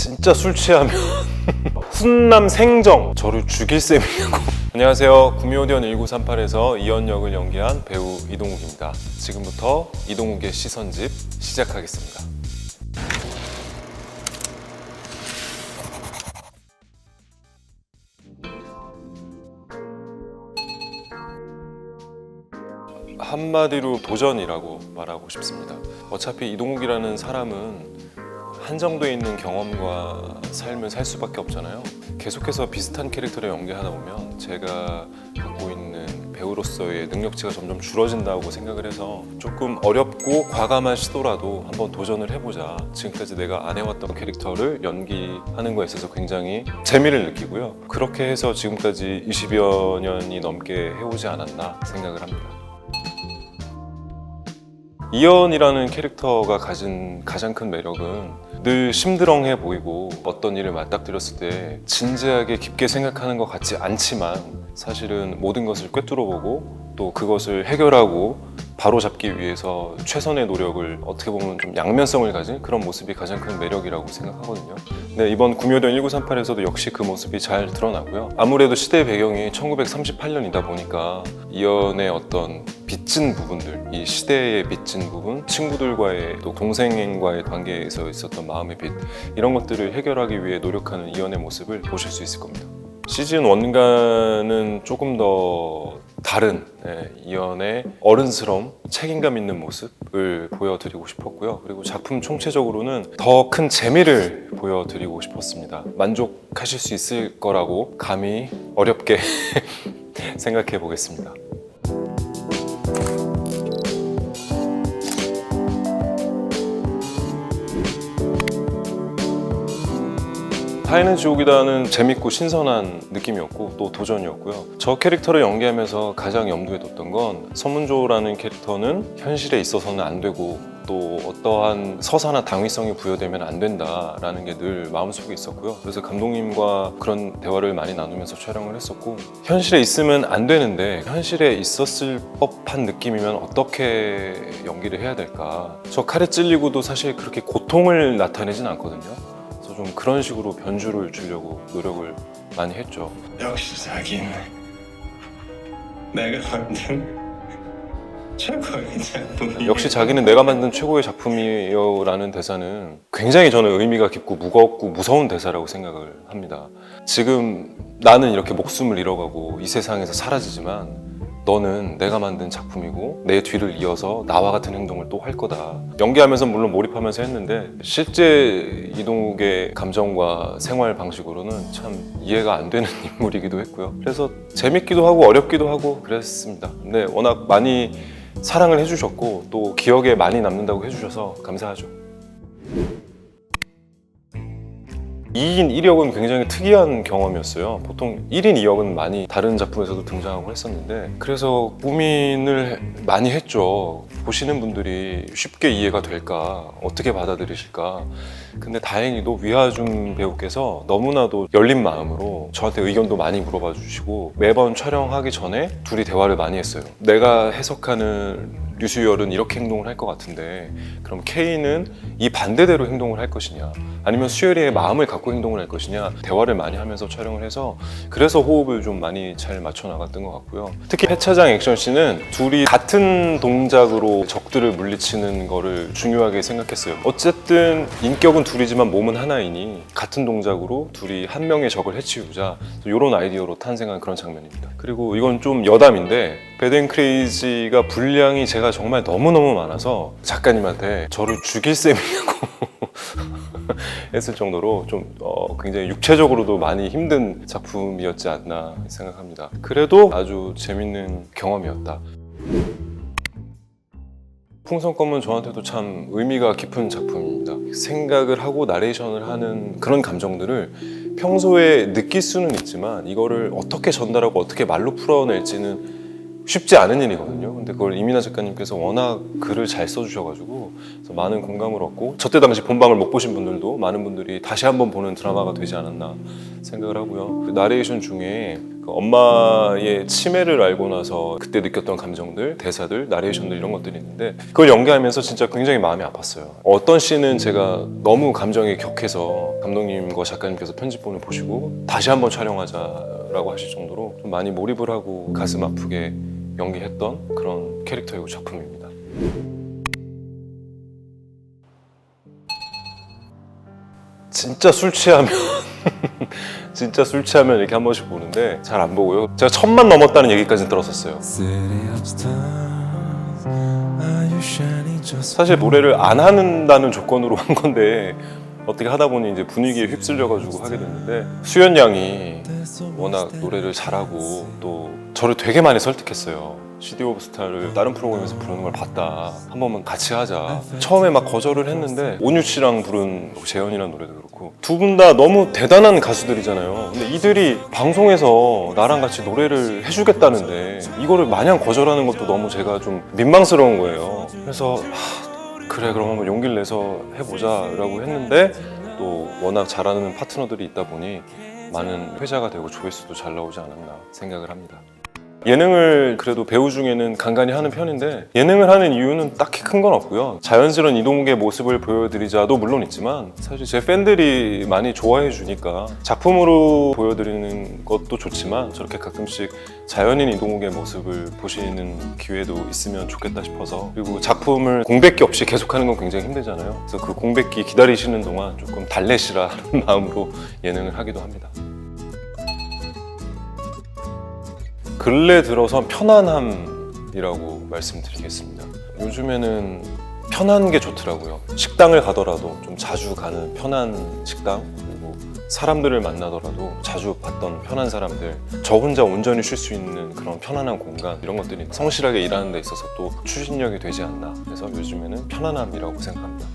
진짜 술 취하면 훈남 생정 저를 죽일 셈이냐고. 안녕하세요. 구미호대원 1938에서 이현 역을 연기한 배우 이동욱입니다. 지금부터 이동욱의 시선집 시작하겠습니다. 한마디로 도전이라고 말하고 싶습니다. 어차피 이동욱이라는 사람은 한정되어 있는 경험과 삶을 살 수밖에 없잖아요. 계속해서 비슷한 캐릭터를 연기하다 보면 제가 갖고 있는 배우로서의 능력치가 점점 줄어진다고 생각을 해서 조금 어렵고 과감한 시도라도 한번 도전을 해보자. 지금까지 내가 안 해왔던 캐릭터를 연기하는 거에 있어서 굉장히 재미를 느끼고요. 그렇게 해서 지금까지 20여 년이 넘게 해오지 않았나 생각을 합니다. 이현이라는 캐릭터가 가진 가장 큰 매력은 늘 심드렁해 보이고 어떤 일을 맞닥뜨렸을 때 진지하게 깊게 생각하는 것 같지 않지만 사실은 모든 것을 꿰뚫어보고 또 그것을 해결하고 바로잡기 위해서 최선의 노력을 어떻게 보면 좀 양면성을 가진 그런 모습이 가장 큰 매력이라고 생각하거든요. 네, 이번 구미호대원 1938에서도 역시 그 모습이 잘 드러나고요. 아무래도 시대 배경이 1938년이다 보니까 이현의 어떤 빚진 부분들, 이 시대에 빚진 부분, 친구들과의 또 동생과의 관계에서 있었던 마음의 빚, 이런 것들을 해결하기 위해 노력하는 이현의 모습을 보실 수 있을 겁니다. 시즌 1과는 조금 더 다른 이현의 어른스러움, 책임감 있는 모습을 보여드리고 싶었고요. 그리고 작품 총체적으로는 더 큰 재미를 보여드리고 싶었습니다. 만족하실 수 있을 거라고 감히 어렵게 생각해 보겠습니다. 하이는 지옥이다는 재밌고 신선한 느낌이었고 또 도전이었고요. 저 캐릭터를 연기하면서 가장 염두에 뒀던 건 서문조라는 캐릭터는 현실에 있어서는 안 되고 또 어떠한 서사나 당위성이 부여되면 안 된다라는 게 늘 마음속에 있었고요. 그래서 감독님과 그런 대화를 많이 나누면서 촬영을 했었고, 현실에 있으면 안 되는데 현실에 있었을 법한 느낌이면 어떻게 연기를 해야 될까. 저 칼에 찔리고도 사실 그렇게 고통을 나타내진 않거든요. 좀 그런 식으로 변주를 주려고 노력을 많이 했죠. 역시 자기는 내가 만든 최고의 작품이. 역시 자기는 내가 만든 최고의 작품이요 라는 대사는 굉장히 저는 의미가 깊고 무겁고 무서운 대사라고 생각을 합니다. 지금 나는 이렇게 목숨을 잃어가고 이 세상에서 사라지지만 너는 내가 만든 작품이고 내 뒤를 이어서 나와 같은 행동을 또 할 거다. 연기하면서 물론 몰입하면서 했는데 실제 이동욱의 감정과 생활 방식으로는 참 이해가 안 되는 인물이기도 했고요. 그래서 재밌기도 하고 어렵기도 하고 그랬습니다. 근데 워낙 많이 사랑을 해주셨고 또 기억에 많이 남는다고 해주셔서 감사하죠. 2인 1역은 굉장히 특이한 경험이었어요. 보통 1인 2역은 많이 다른 작품에서도 등장하고 했었는데 그래서 고민을 많이 했죠. 보시는 분들이 쉽게 이해가 될까? 어떻게 받아들이실까? 근데 다행히도 위하준 배우께서 너무나도 열린 마음으로 저한테 의견도 많이 물어봐 주시고 매번 촬영하기 전에 둘이 대화를 많이 했어요. 내가 해석하는 류수열은 이렇게 행동을 할 것 같은데 그럼 K는 이 반대대로 행동을 할 것이냐, 아니면 수열이의 마음을 갖고 행동을 할 것이냐, 대화를 많이 하면서 촬영을 해서 그래서 호흡을 좀 많이 잘 맞춰 나갔던 것 같고요. 특히 해차장 액션씬은 둘이 같은 동작으로 적들을 물리치는 거를 중요하게 생각했어요. 어쨌든 인격은 둘이지만 몸은 하나이니 같은 동작으로 둘이 한 명의 적을 해치우자, 이런 아이디어로 탄생한 그런 장면입니다. 그리고 이건 좀 여담인데 배드앤크레이지가 분량이 제가 정말 너무너무 많아서 작가님한테 저를 죽일 셈이냐고 했을 정도로 좀 굉장히 육체적으로도 많이 힘든 작품이었지 않나 생각합니다. 그래도 아주 재밌는 경험이었다. 풍선껌은 저한테도 참 의미가 깊은 작품입니다. 생각을 하고 나레이션을 하는 그런 감정들을 평소에 느낄 수는 있지만 이거를 어떻게 전달하고 어떻게 말로 풀어낼지는 쉽지 않은 일이거든요. 근데 그걸 이민아 작가님께서 워낙 글을 잘 써주셔가지고 그래서 많은 공감을 얻고 저때 당시 본방을 못 보신 분들도 많은 분들이 다시 한번 보는 드라마가 되지 않았나 생각을 하고요. 그 나레이션 중에 그 엄마의 치매를 알고 나서 그때 느꼈던 감정들, 대사들, 나레이션들 이런 것들이 있는데 그걸 연기하면서 진짜 굉장히 마음이 아팠어요. 어떤 씬은 제가 너무 감정이 격해서 감독님과 작가님께서 편집본을 보시고 다시 한번 촬영하자라고 하실 정도로 좀 많이 몰입을 하고 가슴 아프게 연기했던 그런 캐릭터이고 작품입니다. 진짜 술 취하면 진짜 술 취하면 이렇게 한 번씩 보는데 잘 안 보고요. 제가 1000만 넘었다는 얘기까지 들었었어요. 사실 노래를 안 한다는 조건으로 한 건데 어떻게 하다 보니 이제 분위기에 휩쓸려가지고 하게 됐는데 수연 양이 워낙 노래를 잘하고 또 저를 되게 많이 설득했어요. CD 오브 스타를 다른 프로그램에서 부르는 걸 봤다. 한 번만 같이 하자. 처음에 막 거절을 했는데 온유 씨랑 부른 재현이라는 노래도 그렇고 두 분 다 너무 대단한 가수들이잖아요. 근데 이들이 방송에서 나랑 같이 노래를 해주겠다는데 이거를 마냥 거절하는 것도 너무 제가 좀 민망스러운 거예요. 그래서 그래 그럼 한번 용기를 내서 해보자라고 했는데 또 워낙 잘하는 파트너들이 있다 보니 많은 회자가 되고 조회수도 잘 나오지 않았나 생각을 합니다. 예능을 그래도 배우 중에는 간간히 하는 편인데 예능을 하는 이유는 딱히 큰 건 없고요. 자연스러운 이동욱의 모습을 보여드리자도 물론 있지만 사실 제 팬들이 많이 좋아해 주니까 작품으로 보여드리는 것도 좋지만 저렇게 가끔씩 자연인 이동욱의 모습을 보시는 기회도 있으면 좋겠다 싶어서 그리고 작품을 공백기 없이 계속하는 건 굉장히 힘들잖아요. 그래서 그 공백기 기다리시는 동안 조금 달래시라 하는 마음으로 예능을 하기도 합니다. 근래 들어서 편안함이라고 말씀드리겠습니다. 요즘에는 편한 게 좋더라고요. 식당을 가더라도 좀 자주 가는 편한 식당, 그리고 사람들을 만나더라도 자주 봤던 편한 사람들, 저 혼자 온전히 쉴 수 있는 그런 편안한 공간, 이런 것들이 성실하게 일하는 데 있어서 또 추진력이 되지 않나. 그래서 요즘에는 편안함이라고 생각합니다.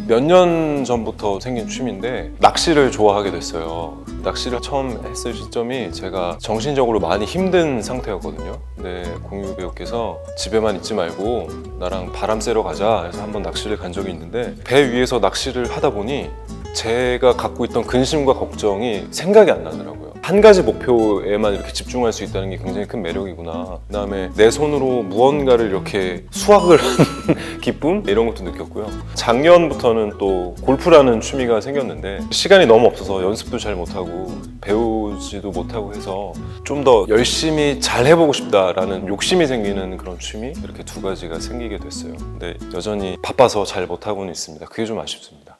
몇 년 전부터 생긴 취미인데 낚시를 좋아하게 됐어요. 낚시를 처음 했을 시점이 제가 정신적으로 많이 힘든 상태였거든요. 근데 공유 배우께서 집에만 있지 말고 나랑 바람 쐬러 가자 해서 한번 낚시를 간 적이 있는데 배 위에서 낚시를 하다 보니 제가 갖고 있던 근심과 걱정이 생각이 안 나더라고요. 한 가지 목표에만 이렇게 집중할 수 있다는 게 굉장히 큰 매력이구나. 그다음에 내 손으로 무언가를 이렇게 수확을 한 기쁨? 이런 것도 느꼈고요. 작년부터는 또 골프라는 취미가 생겼는데 시간이 너무 없어서 연습도 잘 못하고 배우지도 못하고 해서 좀 더 열심히 잘 해보고 싶다라는 욕심이 생기는 그런 취미? 이렇게 두 가지가 생기게 됐어요. 근데 여전히 바빠서 잘 못하고는 있습니다. 그게 좀 아쉽습니다.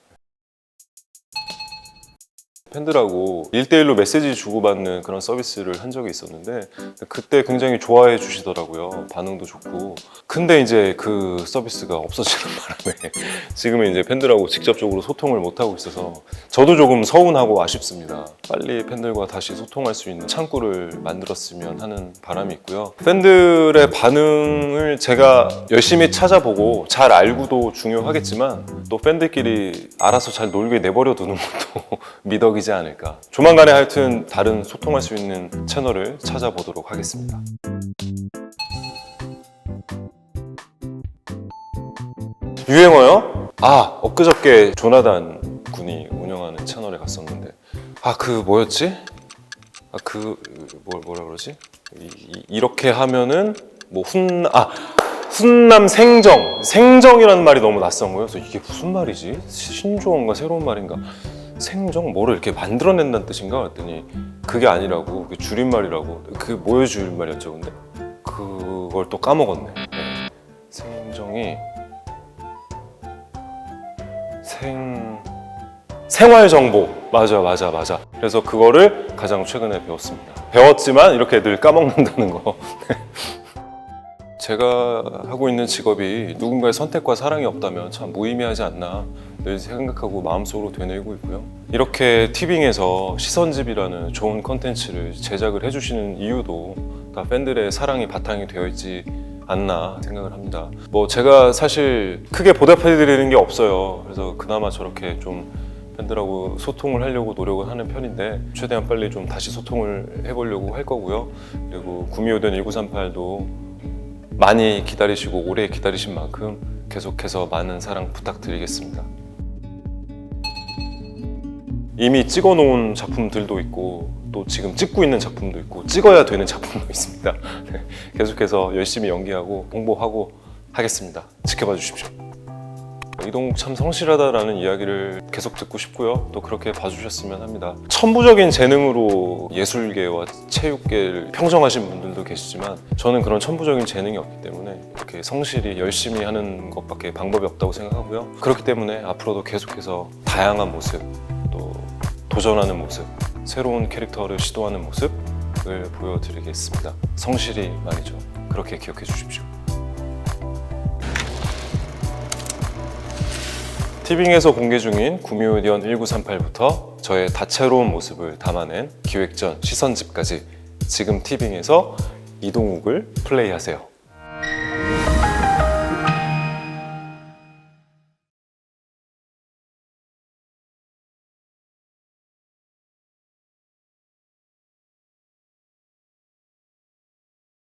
팬들하고 1대1로 메시지 주고받는 그런 서비스를 한 적이 있었는데 그때 굉장히 좋아해 주시더라고요. 반응도 좋고. 근데 이제 그 서비스가 없어지는 바람에 지금은 이제 팬들하고 직접적으로 소통을 못하고 있어서 저도 조금 서운하고 아쉽습니다. 빨리 팬들과 다시 소통할 수 있는 창구를 만들었으면 하는 바람이 있고요. 팬들의 반응을 제가 열심히 찾아보고 잘 알고도 중요하겠지만 또 팬들끼리 알아서 잘 놀게 내버려 두는 것도 미덕이지 않을까. 조만간에 하여튼 다른 소통할 수 있는 채널을 찾아보도록 하겠습니다. 유행어요? 엊그저께 조나단 군이 운영하는 채널에 갔었는데 그 뭐였지? 뭐라 그러지? 이렇게 하면은 뭐 훈남 생정이라는 말이 너무 낯선 거예요. 그래서 이게 무슨 말이지? 신조어인가 새로운 말인가? 생정? 뭐를 이렇게 만들어낸다는 뜻인가? 했더니 그게 아니라고, 그게 줄임말이라고. 그게 뭐의 줄임말이었죠 근데? 그걸 또 까먹었네. 네. 생정이 생활정보. 맞아. 그래서 그거를 가장 최근에 배웠습니다. 배웠지만 이렇게 늘 까먹는다는 거. 제가 하고 있는 직업이 누군가의 선택과 사랑이 없다면 참 무의미하지 않나 늘 생각하고 마음속으로 되뇌고 있고요. 이렇게 티빙에서 시선집이라는 좋은 컨텐츠를 제작을 해주시는 이유도 다 팬들의 사랑이 바탕이 되어 있지 않나 생각을 합니다. 제가 사실 크게 보답해드리는 게 없어요. 그래서 그나마 저렇게 좀 팬들하고 소통을 하려고 노력을 하는 편인데 최대한 빨리 좀 다시 소통을 해보려고 할 거고요. 그리고 구미호된 1938도 많이 기다리시고 오래 기다리신 만큼 계속해서 많은 사랑 부탁드리겠습니다. 이미 찍어놓은 작품들도 있고 또 지금 찍고 있는 작품도 있고 찍어야 되는 작품도 있습니다. 네, 계속해서 열심히 연기하고 홍보하고 하겠습니다. 지켜봐 주십시오. 이동욱 참 성실하다라는 이야기를 계속 듣고 싶고요. 또 그렇게 봐주셨으면 합니다. 천부적인 재능으로 예술계와 체육계를 평정하신 분들도 계시지만 저는 그런 천부적인 재능이 없기 때문에 이렇게 성실히 열심히 하는 것밖에 방법이 없다고 생각하고요. 그렇기 때문에 앞으로도 계속해서 다양한 모습, 또 도전하는 모습, 새로운 캐릭터를 시도하는 모습을 보여드리겠습니다. 성실히 말이죠. 그렇게 기억해 주십시오. 티빙에서 공개 중인 구미호디언 1938부터 저의 다채로운 모습을 담아낸 기획전 시선집까지 지금 티빙에서 이동욱을 플레이하세요.